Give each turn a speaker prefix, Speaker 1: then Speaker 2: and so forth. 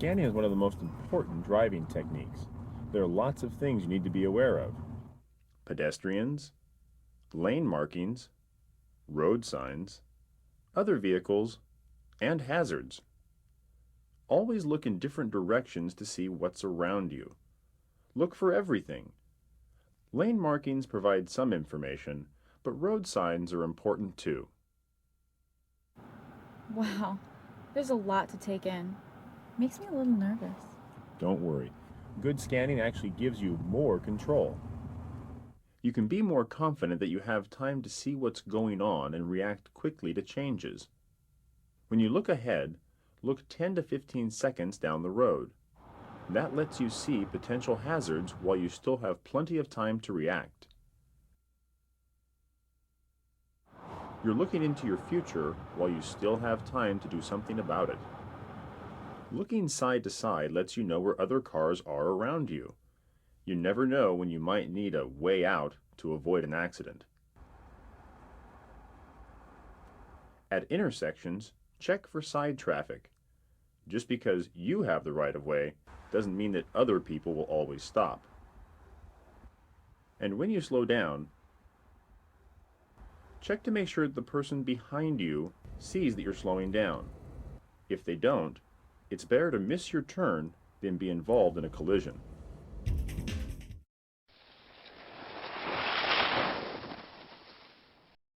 Speaker 1: Scanning is one of the most important driving techniques. There are lots of things you need to be aware of. Pedestrians, lane markings, road signs, other vehicles, and hazards. Always look in different directions to see what's around you. Look for everything. Lane markings provide some information, but road signs are important too.
Speaker 2: Wow, there's a lot to take in. Makes me a little nervous.
Speaker 1: Don't worry. Good scanning actually gives you more control. You can be more confident that you have time to see what's going on and react quickly to changes. When you look ahead, look 10 to 15 seconds down the road. That lets you see potential hazards while you still have plenty of time to react. You're looking into your future while you still have time to do something about it. Looking side to side lets you know where other cars are around you. You never know when you might need a way out to avoid an accident. At intersections, check for side traffic. Just because you have the right of way doesn't mean that other people will always stop. And when you slow down, check to make sure that the person behind you sees that you're slowing down. If they don't, it's better to miss your turn than be involved in a collision.